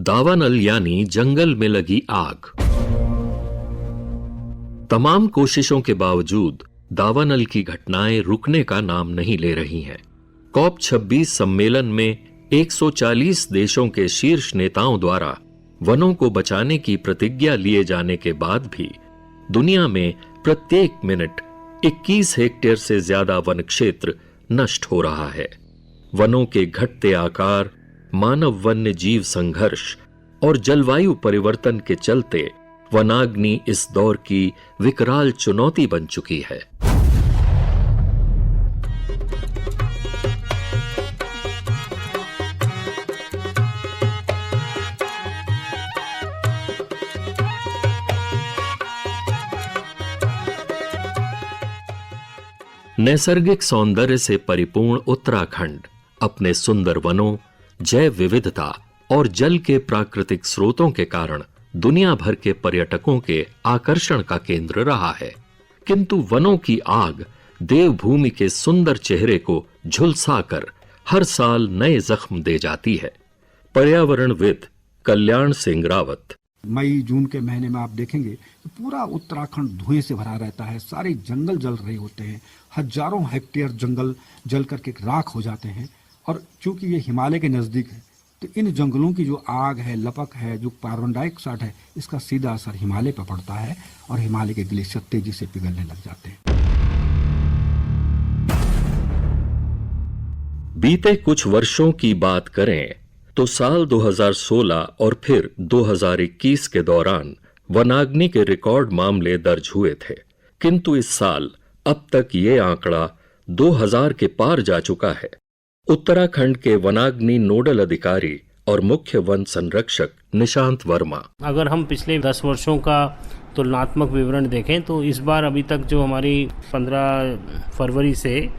दावानल यानी जंगल में लगी आग। तमाम कोशिशों के बावजूद दावानल की घटनाएं रुकने का नाम नहीं ले रही हैं। कॉप 26 सम्मेलन में 140 देशों के शीर्ष नेताओं द्वारा वनों को बचाने की प्रतिज्ञा लिए जाने के बाद भी दुनिया में प्रत्येक मिनट 21 हेक्टेयर से ज्यादा वन क्षेत्र नष्ट हो रहा है। वनों के घटते आकार, मानव वन्य जीव संघर्ष और जलवायु परिवर्तन के चलते वनाग्नि इस दौर की विकराल चुनौती बन चुकी है। नैसर्गिक सौंदर्य से परिपूर्ण उत्तराखंड अपने सुंदर वनों, जैव विविधता और जल के प्राकृतिक स्रोतों के कारण दुनिया भर के पर्यटकों के आकर्षण का केंद्र रहा है। किंतु वनों की आग देवभूमि के सुंदर चेहरे को झुलसाकर हर साल नए जख्म दे जाती है। पर्यावरणविद कल्याण सिंह रावत। मई जून के महीने में आप देखेंगे तो पूरा उत्तराखंड धुएं से भरा रहता है। सारे जंगल जल रहे होते हैं, हजारों हेक्टेयर जंगल जल करके राख हो जाते हैं। और चूंकि ये हिमालय के नजदीक है तो इन जंगलों की जो आग है, लपक है, जो कार्बन डाइऑक्साइड है, इसका सीधा असर हिमालय पर पड़ता है और हिमालय के ग्लेशियर तेजी से पिघलने लग जाते हैं। बीते कुछ वर्षों की बात करें तो साल 2016 और फिर 2021 के दौरान वनाग्नि के रिकॉर्ड मामले दर्ज हुए थे। किंतु इस साल अब तक ये आंकड़ा 2000 के पार जा चुका है। उत्तराखंड के वनाग्नि नोडल अधिकारी और मुख्य वन संरक्षक निशांत वर्मा। अगर हम पिछले 10 वर्षों का तुलनात्मक विवरण देखें तो इस बार अभी तक जो हमारी 15 फरवरी से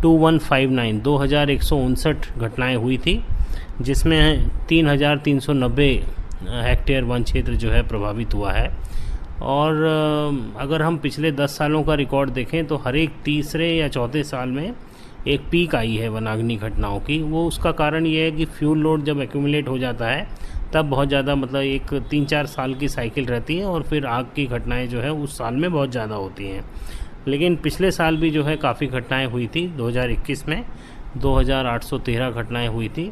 2159 घटनाएं हुई थी, जिसमें 3390 हेक्टेयर वन क्षेत्र जो है प्रभावित हुआ है। और अगर हम पिछले 10 सालों का रिकॉर्ड देखें तो हर एक तीसरे या चौथे साल में एक पीक आई है वनाग्नि घटनाओं की। वो उसका कारण ये है कि फ्यूल लोड जब एक्यूमुलेट हो जाता है तब बहुत ज़्यादा, मतलब एक 3-4 साल की साइकिल रहती है और फिर आग की घटनाएं जो है उस साल में बहुत ज़्यादा होती हैं। लेकिन पिछले साल भी जो है काफ़ी घटनाएं हुई थी। 2021 में 2813 घटनाएं हुई थी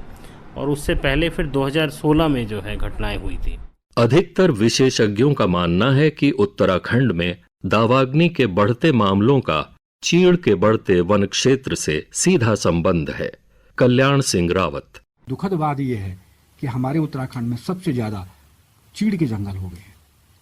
और उससे पहले फिर 2016 में जो है घटनाएं हुई थी। अधिकतर विशेषज्ञों का मानना है कि उत्तराखंड में दावाग्नि के बढ़ते मामलों का चीड़ के बढ़ते वन क्षेत्र से सीधा संबंध है। कल्याण सिंह रावत। दुखद बात यह है कि हमारे उत्तराखंड में सबसे ज्यादा चीड़ के जंगल हो गए हैं,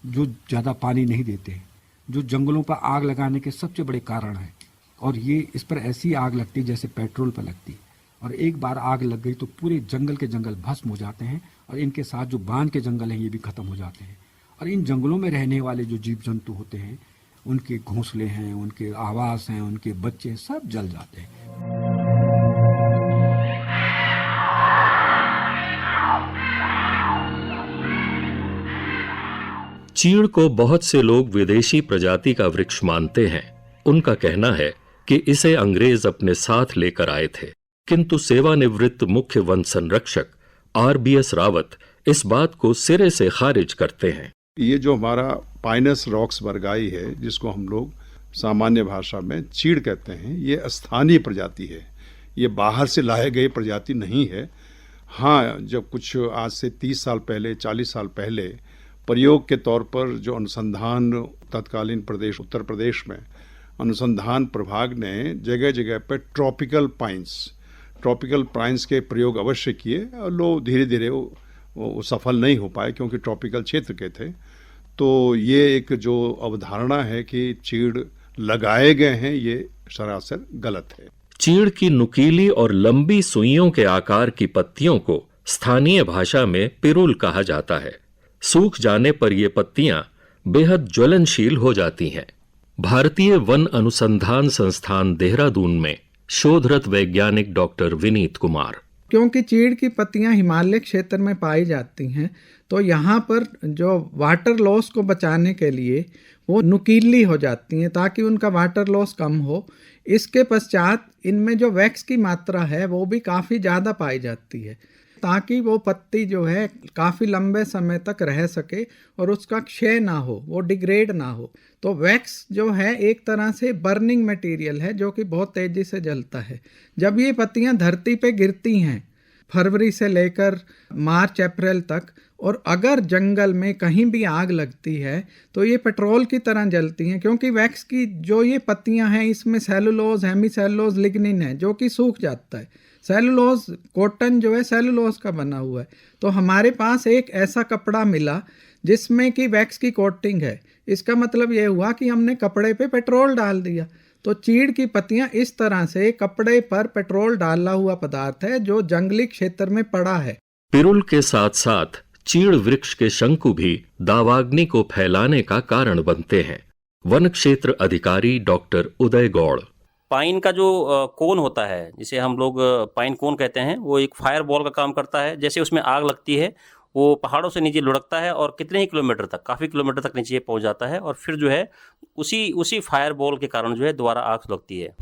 जो ज्यादा पानी नहीं देते हैं, जो जंगलों पर आग लगाने के सबसे बड़े कारण है। और ये इस पर ऐसी आग लगती है जैसे पेट्रोल पर लगती है, और एक बार आग लग गई तो पूरे जंगल के जंगल भस्म हो जाते हैं और इनके साथ जो बांध के जंगल हैं ये भी खत्म हो जाते हैं। और इन जंगलों में रहने वाले जो जीव जंतु होते हैं, उनके घोंसले हैं, उनके आवास हैं, उनके बच्चे सब जल जाते हैं। चीड़ को बहुत से लोग विदेशी प्रजाति का वृक्ष मानते हैं। उनका कहना है कि इसे अंग्रेज अपने साथ लेकर आए थे। किंतु सेवानिवृत्त मुख्य वन संरक्षक RBS रावत इस बात को सिरे से खारिज करते हैं। ये जो हमारा पाइनस रॉक्स बरगाई है, जिसको हम लोग सामान्य भाषा में चीड़ कहते हैं, ये स्थानीय प्रजाति है। ये बाहर से लाए गए प्रजाति नहीं है। हाँ, जब कुछ आज से 30 साल पहले, 40 साल पहले प्रयोग के तौर पर जो अनुसंधान तत्कालीन प्रदेश उत्तर प्रदेश में अनुसंधान प्रभाग ने जगह जगह पर ट्रॉपिकल पाइन्स के प्रयोग अवश्य किए और लोग धीरे धीरे वो सफल नहीं हो पाए क्योंकि ट्रॉपिकल क्षेत्र के थे। तो ये एक जो अवधारणा है कि चीड़ लगाए गए हैं, ये सरासर गलत है। चीड़ की नुकीली और लंबी सुइयों के आकार की पत्तियों को स्थानीय भाषा में पिरुल कहा जाता है। सूख जाने पर ये पत्तियां बेहद ज्वलनशील हो जाती हैं। भारतीय वन अनुसंधान संस्थान देहरादून में शोधरत वैज्ञानिक डॉक्टर विनीत कुमार। क्योंकि चीड़ की पत्तियां हिमालय क्षेत्र में पाई जाती हैं, तो यहाँ पर जो वाटर लॉस को बचाने के लिए वो नुकीली हो जाती हैं ताकि उनका वाटर लॉस कम हो। इसके पश्चात इनमें जो वैक्स की मात्रा है वो भी काफ़ी ज़्यादा पाई जाती है। ताकि वो पत्ती जो है काफ़ी लंबे समय तक रह सके और उसका क्षय ना हो, वो डिग्रेड ना हो। तो वैक्स जो है एक तरह से बर्निंग मटेरियल है जो कि बहुत तेज़ी से जलता है। जब ये पत्तियां धरती पे गिरती हैं फरवरी से लेकर मार्च अप्रैल तक, और अगर जंगल में कहीं भी आग लगती है तो ये पेट्रोल की तरह जलती हैं, क्योंकि वैक्स की जो ये पत्तियां हैं इसमें सेलुलोज, हेमीसेलुलोज, लिग्निन है जो कि सूख जाता है। सेलुलोज, कॉटन जो है सेलुलोज का बना हुआ है। तो हमारे पास एक ऐसा कपड़ा मिला जिसमें कि वैक्स की कोटिंग है। इसका मतलब ये हुआ कि हमने कपड़े पे पेट्रोल डाल दिया। तो चीड़ की पत्तियां इस तरह से कपड़े पर पेट्रोल डाला हुआ पदार्थ है जो जंगली क्षेत्र में पड़ा है। पिरुल के साथ साथ चीड़ वृक्ष के शंकु भी दावाग्नि को फैलाने का कारण बनते हैं। वन क्षेत्र अधिकारी डॉक्टर उदय गौड़। पाइन का जो कोन होता है, जिसे हम लोग पाइन कोन कहते हैं, वो एक फायर बॉल का काम करता है। जैसे उसमें आग लगती है, वो पहाड़ों से नीचे लुढ़कता है और कितने ही किलोमीटर तक, काफ़ी किलोमीटर तक नीचे पहुंच जाता है, और फिर जो है उसी फायर बॉल के कारण जो है दोबारा आग लगती है।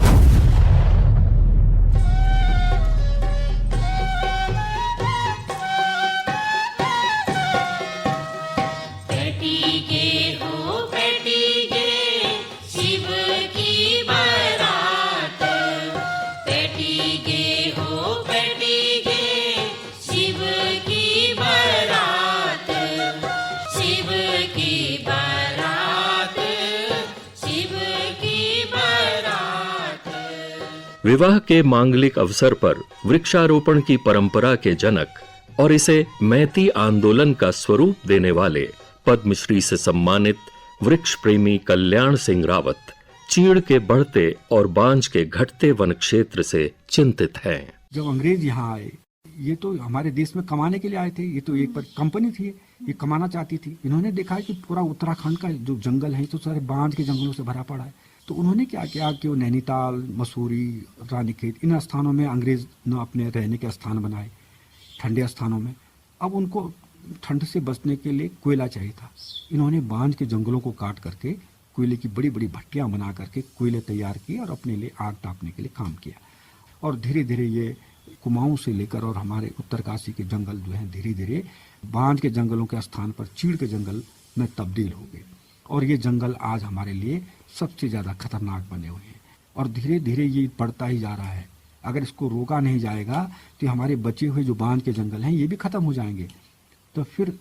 विवाह के मांगलिक अवसर पर वृक्षारोपण की परंपरा के जनक और इसे मैती आंदोलन का स्वरूप देने वाले पद्मश्री से सम्मानित वृक्ष प्रेमी कल्याण सिंह रावत चीड़ के बढ़ते और बांझ के घटते वन क्षेत्र से चिंतित हैं। जब अंग्रेज यहाँ आए, ये तो हमारे देश में कमाने के लिए आए थे। ये तो एक कंपनी थी, ये कमाना चाहती थी। इन्होंने देखा कि पूरा उत्तराखंड का जो जंगल है तो सारे बांझ के जंगलों से भरा पड़ा है। तो उन्होंने क्या किया कि वो नैनीताल, मसूरी, रानीखेत, इन स्थानों में अंग्रेज ने अपने रहने के स्थान बनाए, ठंडे स्थानों में। अब उनको ठंड से बचने के लिए कोयला चाहिए था। इन्होंने बांझ के जंगलों को काट करके कोयले की बड़ी बड़ी भट्टियां बना करके कोयले तैयार किए और अपने लिए आग तापने के लिए काम किया। और धीरे धीरे ये कुमाऊं से लेकर और हमारे उत्तरकाशी के जंगल जो हैं धीरे धीरे बांझ के जंगलों के स्थान पर चीड़ के जंगल में तब्दील हो गए। और ये जंगल आज हमारे लिए सबसे ज़्यादा खतरनाक बने हुए हैं और धीरे धीरे ये बढ़ता ही जा रहा है। अगर इसको रोका नहीं जाएगा तो हमारे बचे हुए जो बांझ के जंगल हैं ये भी खत्म हो जाएंगे। तो फिर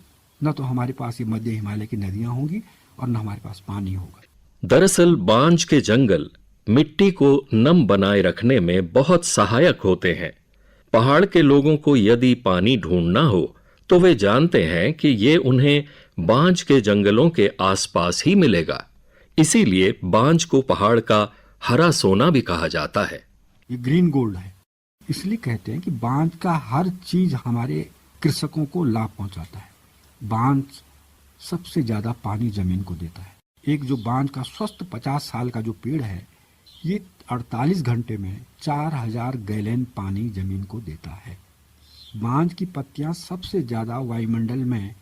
न तो हमारे पास ये मध्य हिमालय की नदियां होंगी और न हमारे पास पानी होगा। दरअसल बांझ के जंगल मिट्टी को नम बनाए रखने में बहुत सहायक होते हैं। पहाड़ के लोगों को यदि पानी ढूंढना हो तो वे जानते हैं कि ये उन्हें बांझ के जंगलों के आसपास ही मिलेगा। इसीलिए बांझ को पहाड़ का हरा सोना भी कहा जाता है। ये ग्रीन गोल्ड है, इसलिए कहते हैं कि बांझ का हर चीज हमारे कृषकों को लाभ पहुंचाता है। बांझ सबसे ज्यादा पानी जमीन को देता है। एक जो बांझ का स्वस्थ 50 साल का जो पेड़ है, ये 48 घंटे में 4000 गैलन पानी जमीन को देता है। बांझ की पत्तियां सबसे ज्यादा वायुमंडल में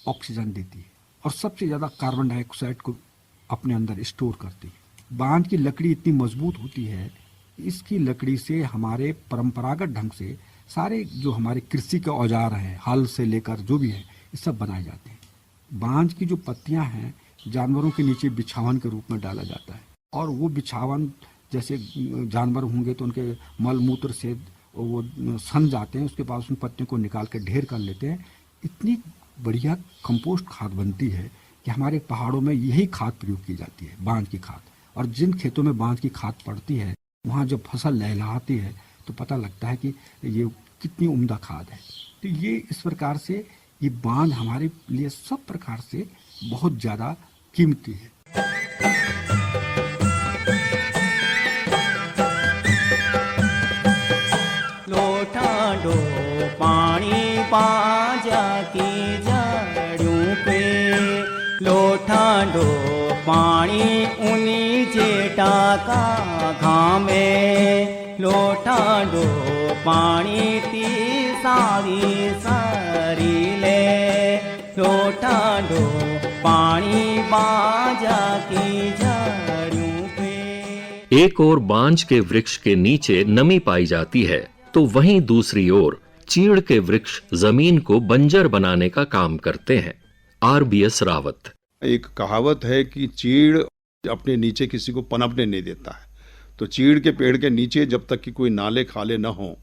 ऑक्सीजन देती है और सबसे ज्यादा कार्बन डाइऑक्साइड को अपने अंदर स्टोर करती है। बांझ की लकड़ी इतनी मजबूत होती है, इसकी लकड़ी से हमारे परंपरागत ढंग से सारे जो हमारे कृषि के औजार हैं, हल से लेकर जो भी है, ये सब बनाए जाते हैं। बांझ की जो पत्तियां हैं जानवरों के नीचे बिछावन के रूप में डाला जाता है और वो बिछावन जैसे जानवर होंगे तो उनके मल मूत्र से वो सन जाते हैं, उसके बाद उन पत्तियों को निकाल के ढेर कर लेते हैं। इतनी बढ़िया कंपोस्ट खाद बनती है कि हमारे पहाड़ों में यही खाद प्रयोग की जाती है, बांझ की खाद। और जिन खेतों में बांझ की खाद पड़ती है वहाँ जब फसल लहलहाती है तो पता लगता है कि ये कितनी उम्दा खाद है। तो ये इस प्रकार से ये बांझ हमारे लिए सब प्रकार से बहुत ज़्यादा कीमती है। लोठाडो पानी पाजा की जड़ों पे, लोठाडो पानी उन्हीं जेटा का घामे, लोठाडो पानी ती सारी सारी ले, लोठाडो पानी बाजा की जड़ों पे। एक ओर बांझ के वृक्ष के नीचे नमी पाई जाती है तो वहीं दूसरी ओर चीड़ के वृक्ष जमीन को बंजर बनाने का काम करते हैं। RBS रावत। एक कहावत है कि चीड़ अपने नीचे किसी को पनपने नहीं देता है। तो चीड़ के पेड़ के नीचे जब तक कि कोई नाले खाले न हो,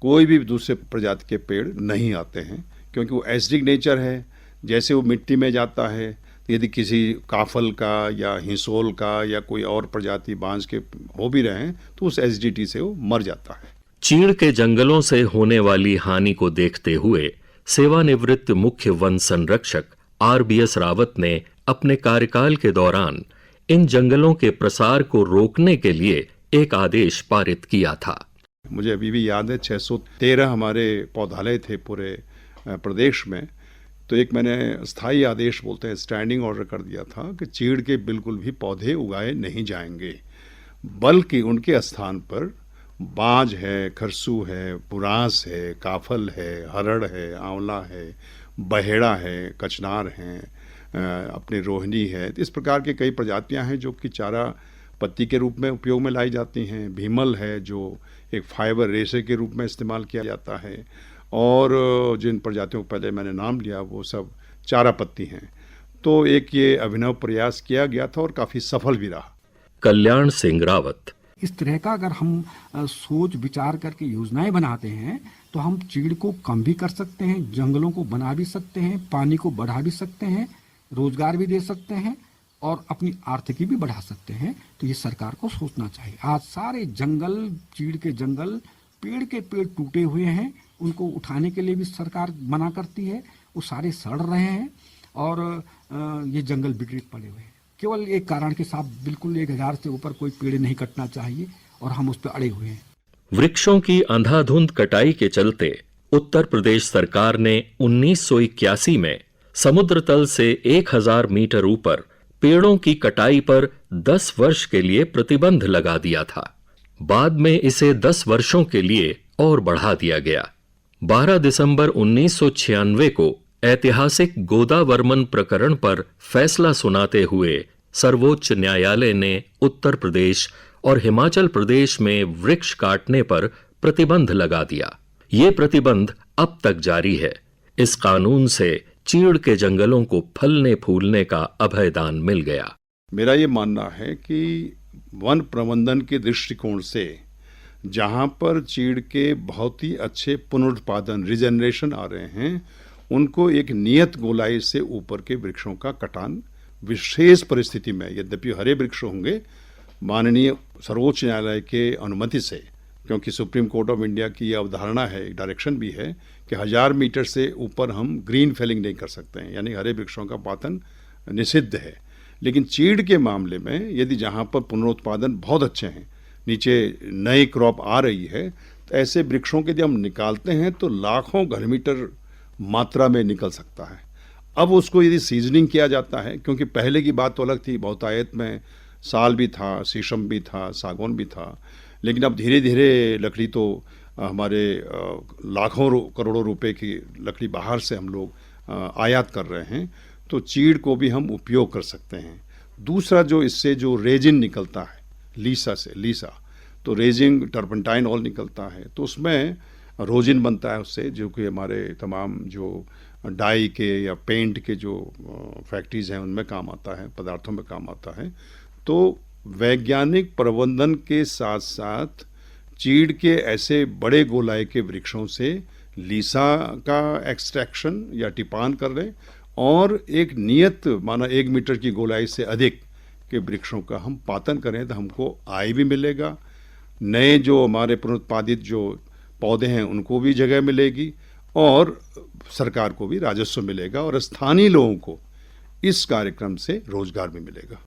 कोई भी दूसरे प्रजाति के पेड़ नहीं आते हैं, क्योंकि वो एसिडिक नेचर है। जैसे वो मिट्टी में जाता है, यदि किसी काफल का या हिंसोल का या कोई और प्रजाति बांस के हो भी रहे हैं तो उस एसिडिटी से वो मर जाता है। चीड़ के जंगलों से होने वाली हानि को देखते हुए सेवानिवृत्त मुख्य वन संरक्षक RBS रावत ने अपने कार्यकाल के दौरान इन जंगलों के प्रसार को रोकने के लिए एक आदेश पारित किया था। मुझे अभी भी याद है 613 हमारे पौधालय थे पूरे प्रदेश में, तो एक मैंने स्थायी आदेश बोलते हैं स्टैंडिंग ऑर्डर कर दिया था कि चीड़ के बिल्कुल भी पौधे उगाए नहीं जाएंगे, बल्कि उनके स्थान पर बांज है, खरसू है, बुरांस है, काफल है, हरड़ है, आंवला है, बहेड़ा है, कचनार है, अपने रोहिणी है। इस प्रकार के कई प्रजातियां हैं जो कि चारा पत्ती के रूप में उपयोग में लाई जाती हैं। भीमल है जो एक फाइबर रेशे के रूप में इस्तेमाल किया जाता है, और जिन प्रजातियों को पहले मैंने नाम लिया वो सब चारा पत्ती हैं। तो एक ये अभिनव प्रयास किया गया था और काफ़ी सफल भी रहा। कल्याण सिंह रावत। इस तरह का अगर हम सोच विचार करके योजनाएं बनाते हैं तो हम चीड़ को कम भी कर सकते हैं, जंगलों को बना भी सकते हैं, पानी को बढ़ा भी सकते हैं, रोजगार भी दे सकते हैं और अपनी आर्थिकी भी बढ़ा सकते हैं। तो ये सरकार को सोचना चाहिए। आज सारे जंगल, चीड़ के जंगल, पेड़ के पेड़ टूटे हुए हैं, उनको उठाने के लिए भी सरकार मना करती है। वो सारे सड़ रहे हैं और ये जंगल विकृत पड़े हुए हैं। केवल एक कारण के साथ बिल्कुल 1000 से ऊपर कोई पेड़ नहीं कटना चाहिए और हम उस पर अड़े हुए हैं। वृक्षों की अंधाधुंध कटाई के चलते उत्तर प्रदेश सरकार ने 1981 में समुद्र तल से 1000 मीटर ऊपर पेड़ों की कटाई पर 10 वर्ष के लिए प्रतिबंध लगा दिया था। बाद में इसे 10 वर्षों के लिए और बढ़ा दिया गया। 12 दिसंबर 1996 को ऐतिहासिक गोदावर्मन प्रकरण पर फैसला सुनाते हुए सर्वोच्च न्यायालय ने उत्तर प्रदेश और हिमाचल प्रदेश में वृक्ष काटने पर प्रतिबंध लगा दिया। ये प्रतिबंध अब तक जारी है। इस कानून से चीड़ के जंगलों को फलने फूलने का अभयदान मिल गया। मेरा ये मानना है कि वन प्रबंधन के दृष्टिकोण से जहाँ पर चीड़ के बहुत ही अच्छे पुनरुत्पादन रिजेनरेशन आ रहे हैं, उनको एक नियत गोलाई से ऊपर के वृक्षों का कटान विशेष परिस्थिति में, यद्यपि हरे वृक्ष होंगे, माननीय सर्वोच्च न्यायालय के अनुमति से, क्योंकि सुप्रीम कोर्ट ऑफ इंडिया की यह अवधारणा है, डायरेक्शन भी है कि 1000 मीटर से ऊपर हम ग्रीन फेलिंग नहीं कर सकते हैं, यानी हरे वृक्षों का पातन निषिद्ध है। लेकिन चीड़ के मामले में यदि जहाँ पर पुनरुत्पादन बहुत अच्छे हैं, नीचे नई क्रॉप आ रही है, तो ऐसे वृक्षों के यदि हम निकालते हैं तो लाखों घन मीटर मात्रा में निकल सकता है। अब उसको यदि सीजनिंग किया जाता है, क्योंकि पहले की बात तो अलग थी, बहुतायत में साल भी था, शीशम भी था, सागौन भी था, लेकिन अब धीरे धीरे लकड़ी तो हमारे लाखों करोड़ों रुपए की लकड़ी बाहर से हम लोग आयात कर रहे हैं, तो चीड़ को भी हम उपयोग कर सकते हैं। दूसरा जो इससे जो रेजिन निकलता है लीसा, तो रेजिंग टर्पेंटाइन ऑयल निकलता है, तो उसमें रोजिन बनता है उससे, जो कि हमारे तमाम जो डाई के या पेंट के जो फैक्ट्रीज हैं उनमें काम आता है, पदार्थों में काम आता है। तो वैज्ञानिक प्रबंधन के साथ साथ चीड़ के ऐसे बड़े गोलाई के वृक्षों से लीसा का एक्सट्रैक्शन या टिपान कर लें और एक नियत माना 1 मीटर की गोलाई से अधिक के वृक्षों का हम पातन करें तो हमको आय भी मिलेगा, नए जो हमारे पुनरुत्पादित जो पौधे हैं उनको भी जगह मिलेगी और सरकार को भी राजस्व मिलेगा और स्थानीय लोगों को इस कार्यक्रम से रोजगार भी मिलेगा।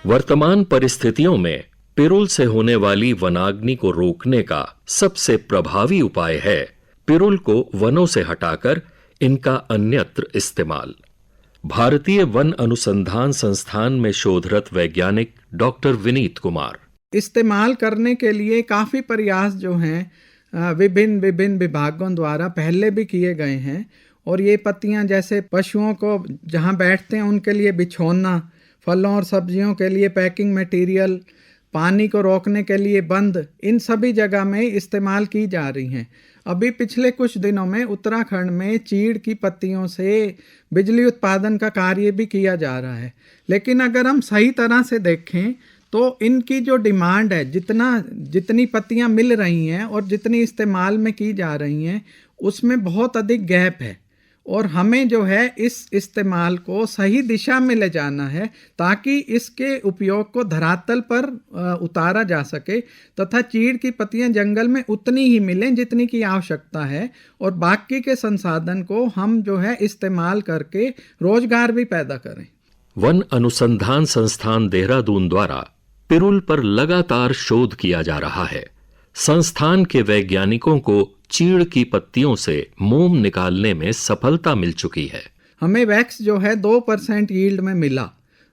वर्तमान परिस्थितियों में पिरुल से होने वाली वनाग्नि को रोकने का सबसे प्रभावी उपाय है पिरुल को वनों से हटाकर इनका अन्यत्र इस्तेमाल। भारतीय वन अनुसंधान संस्थान में शोधरत वैज्ञानिक डॉक्टर विनीत कुमार। इस्तेमाल करने के लिए काफ़ी प्रयास जो हैं विभिन्न विभिन्न विभागों द्वारा पहले भी किए गए हैं। और ये पत्तियां जैसे पशुओं को जहां बैठते हैं उनके लिए बिछौना, फलों और सब्जियों के लिए पैकिंग मटेरियल, पानी को रोकने के लिए बंद, इन सभी जगह में इस्तेमाल की जा रही हैं। अभी पिछले कुछ दिनों में उत्तराखंड में चीड़ की पत्तियों से बिजली उत्पादन का कार्य भी किया जा रहा है। लेकिन अगर हम सही तरह से देखें तो इनकी जो डिमांड है, जितनी पत्तियां मिल रही हैं और जितनी इस्तेमाल में की जा रही हैं, उसमें बहुत अधिक गैप है। और हमें जो है इस इस्तेमाल को सही दिशा में ले जाना है ताकि इसके उपयोग को धरातल पर उतारा जा सके तथा चीड़ की पत्तियां जंगल में उतनी ही मिलें जितनी की आवश्यकता है, और बाकी के संसाधन को हम जो है इस्तेमाल करके रोजगार भी पैदा करें। वन अनुसंधान संस्थान देहरादून द्वारा पिरुल पर लगातार शोध किया जा रहा है। संस्थान के वैज्ञानिकों को चीड़ की पत्तियों से मोम निकालने में सफलता मिल चुकी है। हमें वैक्स जो है 2% यील्ड में मिला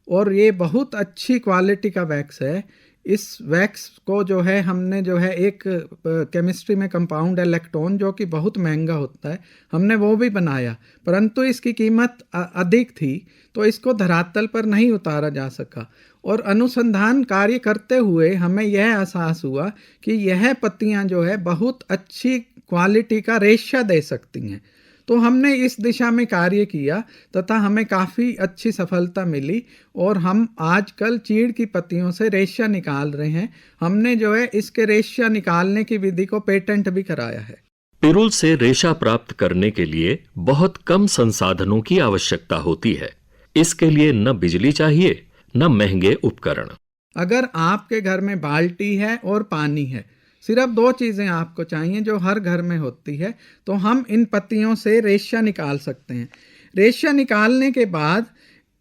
और ये बहुत अच्छी क्वालिटी का वैक्स है। इस वैक्स को जो है हमने जो है एक केमिस्ट्री में कंपाउंड है लैक्टोन, जो कि बहुत महंगा होता है, हमने वो भी बनाया, परंतु इसकी कीमत अधिक थी तो इसको धरातल पर नहीं उतारा जा सका। और अनुसंधान कार्य करते हुए हमें यह एहसास हुआ कि यह पत्तियां जो है बहुत अच्छी क्वालिटी का रेशा दे सकती हैं। तो हमने इस दिशा में कार्य किया तथा हमें काफ़ी अच्छी सफलता मिली और हम आजकल चीड़ की पत्तियों से रेशा निकाल रहे हैं। हमने जो है इसके रेशा निकालने की विधि को पेटेंट भी कराया है। पिरुल से रेशा प्राप्त करने के लिए बहुत कम संसाधनों की आवश्यकता होती है। इसके लिए न बिजली चाहिए न महंगे उपकरण। अगर आपके घर में बाल्टी है और पानी है, सिर्फ 2 चीज़ें आपको चाहिए जो हर घर में होती है, तो हम इन पत्तियों से रेशा निकाल सकते हैं। रेशा निकालने के बाद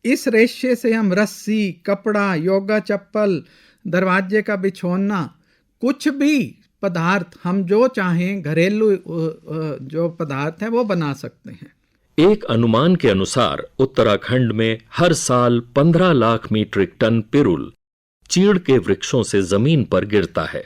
इस रेशे से हम रस्सी, कपड़ा, योगा चप्पल, दरवाजे का बिछौना, कुछ भी पदार्थ हम जो चाहें घरेलू जो पदार्थ है वो बना सकते हैं। एक अनुमान के अनुसार उत्तराखंड में हर साल 15 लाख मीट्रिक टन पिरुल चीड़ के वृक्षों से जमीन पर गिरता है।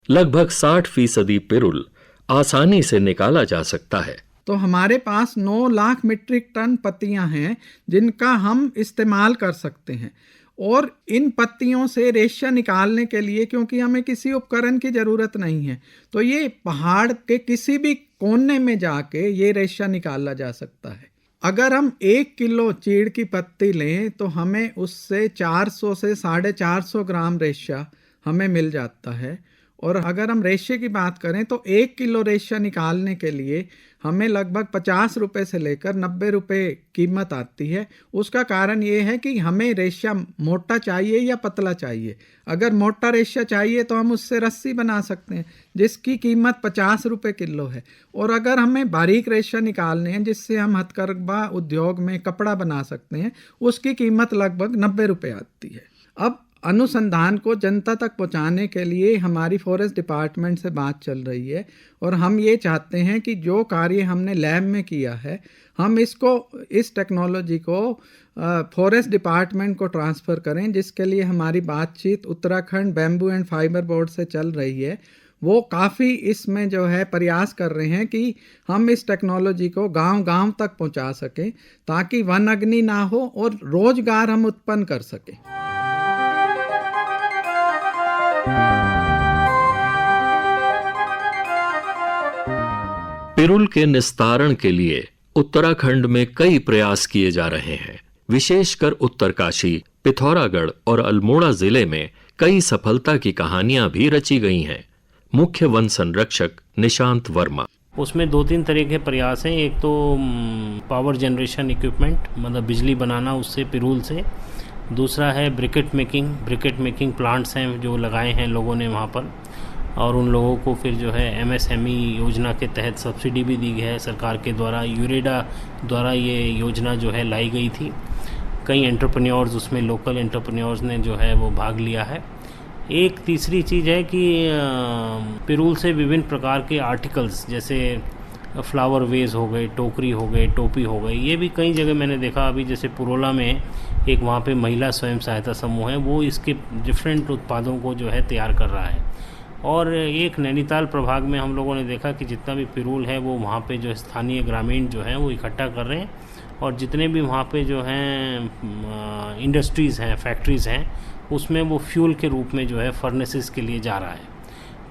लगभग 60% पिरुल आसानी से निकाला जा सकता है। तो हमारे पास 9 लाख मीट्रिक टन पत्तियां हैं जिनका हम इस्तेमाल कर सकते हैं। और इन पत्तियों से रेशा निकालने के लिए, क्योंकि हमें किसी उपकरण की ज़रूरत नहीं है, तो ये पहाड़ के किसी भी कोने में जाके ये रेशा निकाला जा सकता है। अगर हम 1 किलो चीड़ की पत्ती लें तो हमें उससे 400 से 450 ग्राम रेशा हमें मिल जाता है। और अगर हम रेशे की बात करें तो 1 किलो रेशा निकालने के लिए हमें लगभग 50 रुपये से लेकर 90 रुपये कीमत आती है। उसका कारण ये है कि हमें रेशा मोटा चाहिए या पतला चाहिए। अगर मोटा रेशा चाहिए तो हम उससे रस्सी बना सकते हैं जिसकी कीमत 50 रुपये किलो है। और अगर हमें बारीक रेशा निकालने हैं जिससे हम हथकरघा उद्योग में कपड़ा बना सकते हैं, उसकी कीमत लगभग 90 रुपये आती है। अब अनुसंधान को जनता तक पहुंचाने के लिए हमारी फॉरेस्ट डिपार्टमेंट से बात चल रही है और हम ये चाहते हैं कि जो कार्य हमने लैब में किया है, हम इस टेक्नोलॉजी को फॉरेस्ट डिपार्टमेंट को ट्रांसफ़र करें, जिसके लिए हमारी बातचीत Uttarakhand bamboo and fibre board से चल रही है। वो काफ़ी इसमें जो है प्रयास कर रहे हैं कि हम इस टेक्नोलॉजी को गांव-गांव तक पहुंचा सकें ताकि वन अग्नि ना हो और रोजगार हम उत्पन्न कर सकें। पिरुल के निस्तारण के लिए उत्तराखंड में कई प्रयास किए जा रहे हैं। विशेषकर उत्तरकाशी, पिथौरागढ़ और अल्मोड़ा जिले में कई सफलता की कहानियां भी रची गई हैं। मुख्य वन संरक्षक निशांत वर्मा। उसमें 2-3 तरह के प्रयास हैं। एक तो पावर जनरेशन इक्विपमेंट, मतलब बिजली बनाना उससे पिरुल से। दूसरा है ब्रिकेट मेकिंग प्लांट्स हैं जो लगाए हैं लोगों ने वहाँ पर, और उन लोगों को फिर जो है MSME योजना के तहत सब्सिडी भी दी है सरकार के द्वारा। यूरेडा द्वारा ये योजना जो है लाई गई थी। कई एंटरप्रेन्योर्स उसमें, लोकल एंटरप्रेन्योर्स ने जो है वो भाग लिया है। एक तीसरी चीज़ है कि पिरुल से विभिन्न प्रकार के आर्टिकल्स जैसे फ्लावर वेज हो गए, टोकरी हो गए, टोपी हो गई, ये भी कई जगह मैंने देखा। अभी जैसे पुरोला में एक वहाँ पे महिला स्वयं सहायता समूह है, वो इसके डिफरेंट उत्पादों को जो है तैयार कर रहा है। और एक नैनीताल प्रभाग में हम लोगों ने देखा कि जितना भी पिरूल है वो वहाँ पे जो स्थानीय ग्रामीण जो हैं वो इकट्ठा कर रहे हैं, और जितने भी वहाँ पे जो हैं इंडस्ट्रीज़ हैं, फैक्ट्रीज़ हैं, उसमें वो फ्यूल के रूप में जो है फर्नेसेस के लिए जा रहा है।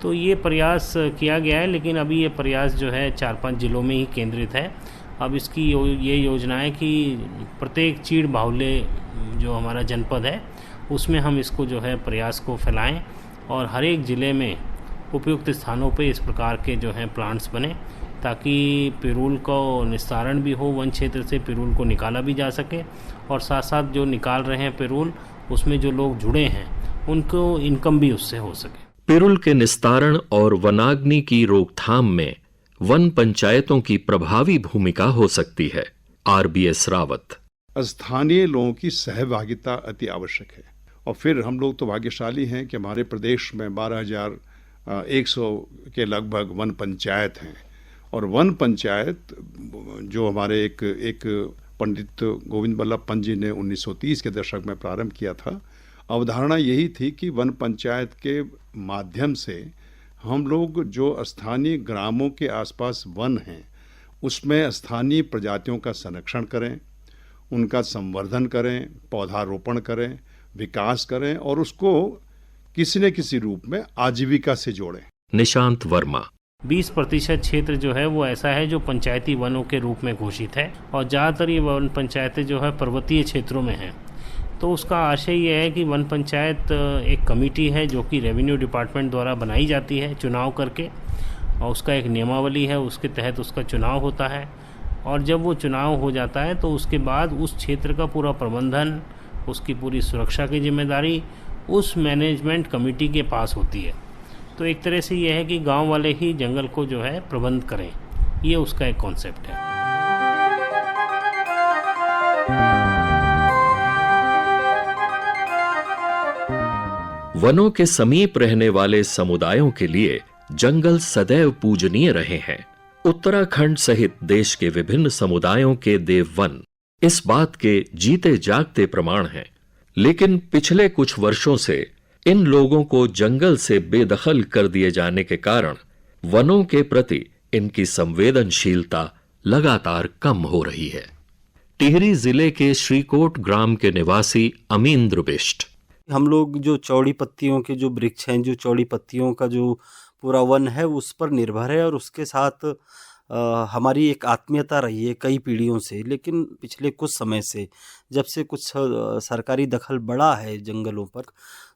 तो ये प्रयास किया गया है, लेकिन अभी ये प्रयास जो है 4-5 ज़िलों में ही केंद्रित है। अब इसकी ये योजना है कि प्रत्येक चीड़ बाहुल्य जो हमारा जनपद है उसमें हम इसको जो है प्रयास को फैलाएं, और हर एक ज़िले में उपयुक्त स्थानों पे इस प्रकार के जो हैं प्लांट्स बने, ताकि पिरूल को निस्तारण भी हो, वन क्षेत्र से पिरूल को निकाला भी जा सके, और साथ साथ जो निकाल रहे हैं पिरूल उसमें जो लोग जुड़े हैं उनको इनकम भी उससे हो सके। पिरूल के निस्तारण और वनाग्नि की रोकथाम में वन पंचायतों की प्रभावी भूमिका हो सकती है। RBS रावत। स्थानीय लोगों की सहभागिता अति आवश्यक है, और फिर हम लोग तो भाग्यशाली हैं कि हमारे प्रदेश में 12,100 के लगभग वन पंचायत हैं। और वन पंचायत जो हमारे एक पंडित गोविंद बल्लभ पंत जी ने 1930 के दशक में प्रारंभ किया था, अवधारणा यही थी कि वन पंचायत के माध्यम से हम लोग जो स्थानीय ग्रामों के आसपास वन हैं उसमें स्थानीय प्रजातियों का संरक्षण करें, उनका संवर्धन करें, पौधारोपण करें, विकास करें, और उसको किसी न किसी रूप में आजीविका से जोड़ें। निशांत वर्मा। 20% क्षेत्र जो है वो ऐसा है जो पंचायती वनों के रूप में घोषित है, और ज़्यादातर ये वन पंचायतें जो है पर्वतीय क्षेत्रों में हैं। तो उसका आशय ये है कि वन पंचायत एक कमेटी है जो कि रेवेन्यू डिपार्टमेंट द्वारा बनाई जाती है चुनाव करके, और उसका एक नियमावली है, उसके तहत उसका चुनाव होता है, और जब वो चुनाव हो जाता है तो उसके बाद उस क्षेत्र का पूरा प्रबंधन, उसकी पूरी सुरक्षा की जिम्मेदारी उस मैनेजमेंट कमेटी के पास होती है। तो एक तरह से ये है कि गांव वाले ही जंगल को जो है प्रबंध करें, ये उसका एक कॉन्सेप्ट है। वनों के समीप रहने वाले समुदायों के लिए जंगल सदैव पूजनीय रहे हैं। उत्तराखंड सहित देश के विभिन्न समुदायों के देववन इस बात के जीते जागते प्रमाण हैं। लेकिन पिछले कुछ वर्षों से इन लोगों को जंगल से बेदखल कर दिए जाने के कारण वनों के प्रति इनकी संवेदनशीलता लगातार कम हो रही है। टिहरी जिले के श्रीकोट ग्राम के निवासी अमीन्द्र बिष्ट। हम लोग जो चौड़ी पत्तियों के जो वृक्ष हैं, जो चौड़ी पत्तियों का जो पूरा वन है उस पर निर्भर है, और उसके साथ हमारी एक आत्मीयता रही है कई पीढ़ियों से। लेकिन पिछले कुछ समय से जब से कुछ सरकारी दखल बढ़ा है जंगलों पर,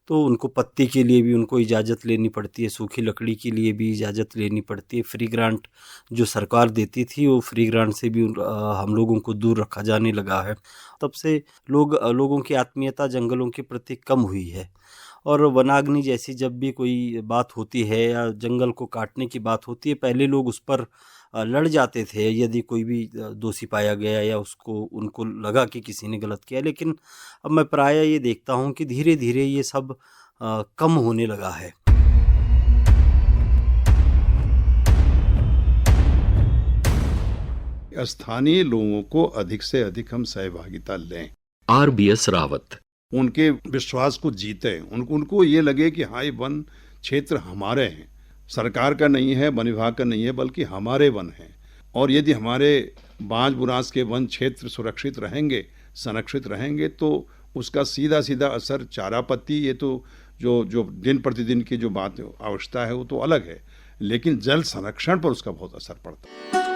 तो उनको पत्ती के लिए भी उनको इजाज़त लेनी पड़ती है, सूखी लकड़ी के लिए भी इजाज़त लेनी पड़ती है। फ्री ग्रांट जो सरकार देती थी वो फ्री ग्रांट से भी हम लोगों को दूर रखा जाने लगा है। तब से लोगों की आत्मीयता जंगलों के प्रति कम हुई है, और वनाग्नि जैसी जब भी कोई बात होती है या जंगल को काटने की बात होती है, पहले लोग उस पर लड़ जाते थे यदि कोई भी दोषी पाया गया या उनको लगा कि किसी ने गलत किया। लेकिन अब मैं प्रायः ये देखता हूँ कि धीरे धीरे ये सब कम होने लगा है। स्थानीय लोगों को अधिक से अधिक हम सहभागिता लें। RBS रावत। उनके विश्वास को जीते, उनको ये लगे कि हाँ, ये वन क्षेत्र हमारे हैं, सरकार का नहीं है, वन विभाग का नहीं है, बल्कि हमारे वन हैं। और यदि हमारे बांज बुरांस के वन क्षेत्र सुरक्षित रहेंगे, संरक्षित रहेंगे, तो उसका सीधा सीधा असर चारा पत्ती, ये तो जो दिन प्रतिदिन की जो बात आवश्यकता है वो तो अलग है, लेकिन जल संरक्षण पर उसका बहुत असर पड़ता है।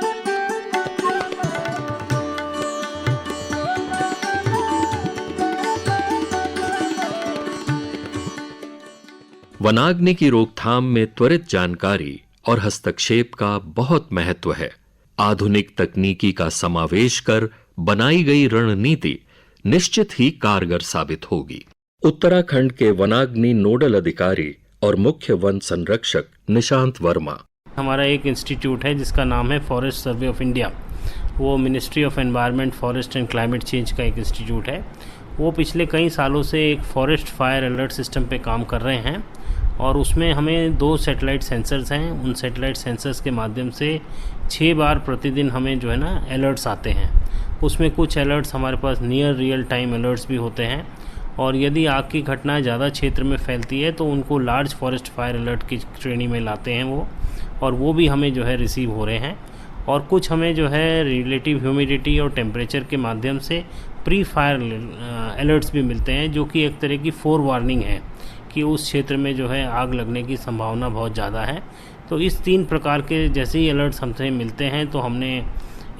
वनाग्नि की रोकथाम में त्वरित जानकारी और हस्तक्षेप का बहुत महत्व है। आधुनिक तकनीकी का समावेश कर बनाई गई रणनीति निश्चित ही कारगर साबित होगी। उत्तराखंड के वनाग्नि नोडल अधिकारी और मुख्य वन संरक्षक निशांत वर्मा। हमारा एक इंस्टीट्यूट है जिसका नाम है फॉरेस्ट सर्वे ऑफ इंडिया। वो ministry of environment, forest and climate change का एक इंस्टीट्यूट है। वो पिछले कई सालों से एक फॉरेस्ट फायर अलर्ट सिस्टम पे काम कर रहे हैं, और उसमें हमें 2 सैटेलाइट सेंसर्स हैं। उन सैटेलाइट सेंसर्स के माध्यम से 6 बार प्रतिदिन हमें जो है ना अलर्ट्स आते हैं। उसमें कुछ अलर्ट्स हमारे पास नियर रियल टाइम अलर्ट्स भी होते हैं, और यदि आग की घटना ज़्यादा क्षेत्र में फैलती है तो उनको लार्ज फॉरेस्ट फायर अलर्ट की श्रेणी में लाते हैं वो, और वो भी हमें जो है रिसीव हो रहे हैं। और कुछ हमें जो है रिलेटिव ह्यूमिडिटी और टेम्परेचर के माध्यम से प्री फायर अलर्ट्स भी मिलते हैं, जो कि एक तरह की फोर वार्निंग है कि उस क्षेत्र में जो है आग लगने की संभावना बहुत ज़्यादा है। तो इस 3 प्रकार के जैसे ही अलर्ट्स हमसे मिलते हैं तो हमने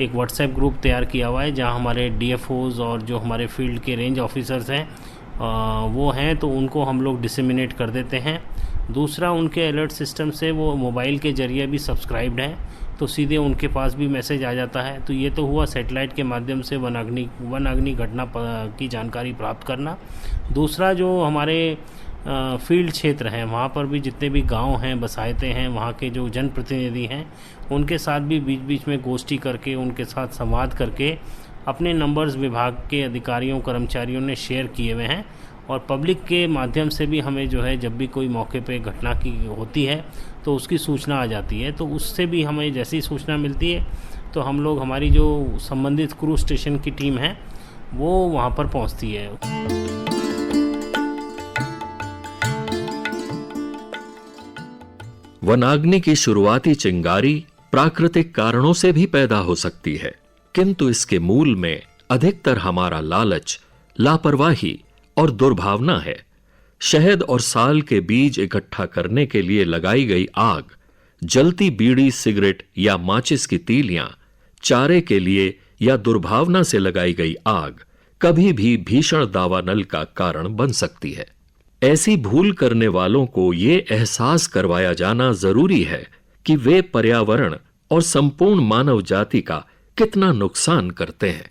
एक व्हाट्सएप ग्रुप तैयार किया हुआ है, जहां हमारे DFOs और जो हमारे फील्ड के रेंज ऑफिसर्स हैं वो हैं, तो उनको हम लोग डिसेमिनेट कर देते हैं। दूसरा, उनके अलर्ट सिस्टम से वो मोबाइल के ज़रिए भी सब्सक्राइब्ड हैं, तो सीधे उनके पास भी मैसेज आ जाता है। तो ये तो हुआ सैटेलाइट के माध्यम से वन अग्नि घटना की जानकारी प्राप्त करना। दूसरा, जो हमारे फील्ड क्षेत्र हैं वहाँ पर भी जितने भी गांव हैं, बसायते हैं, वहाँ के जो जनप्रतिनिधि हैं उनके साथ भी बीच बीच में गोष्ठी करके, उनके साथ संवाद करके अपने नंबर्स विभाग के अधिकारियों कर्मचारियों ने शेयर किए हुए हैं। और पब्लिक के माध्यम से भी हमें जो है जब भी कोई मौके पे घटना की होती है तो उसकी सूचना आ जाती है। तो उससे भी हमें जैसी सूचना मिलती है तो हम लोग, हमारी जो संबंधित क्रू स्टेशन की टीम है वो वहाँ पर पहुँचती है। वनाग्नि की शुरुआती चिंगारी प्राकृतिक कारणों से भी पैदा हो सकती है, किंतु इसके मूल में अधिकतर हमारा लालच, लापरवाही और दुर्भावना है। शहद और साल के बीज इकट्ठा करने के लिए लगाई गई आग, जलती बीड़ी, सिगरेट या माचिस की तीलियां, चारे के लिए या दुर्भावना से लगाई गई आग कभी भी भीषण दावानल का कारण बन सकती है। ऐसी भूल करने वालों को ये एहसास करवाया जाना जरूरी है कि वे पर्यावरण और संपूर्ण मानव जाति का कितना नुकसान करते हैं।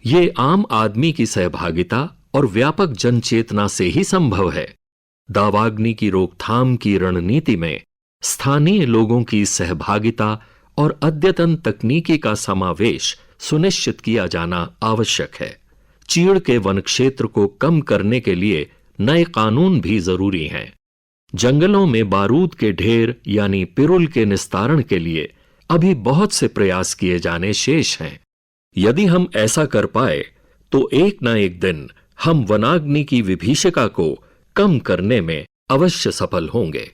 ये आम आदमी की सहभागिता और व्यापक जनचेतना से ही संभव है। दावाग्नि की रोकथाम की रणनीति में स्थानीय लोगों की सहभागिता और अद्यतन तकनीकी का समावेश सुनिश्चित किया जाना आवश्यक है। चीड़ के वन क्षेत्र को कम करने के लिए नए कानून भी जरूरी हैं। जंगलों में बारूद के ढेर यानी पिरुल के निस्तारण के लिए अभी बहुत से प्रयास किए जाने शेष हैं। यदि हम ऐसा कर पाए तो एक न एक दिन हम वनाग्नि की विभीषिका को कम करने में अवश्य सफल होंगे।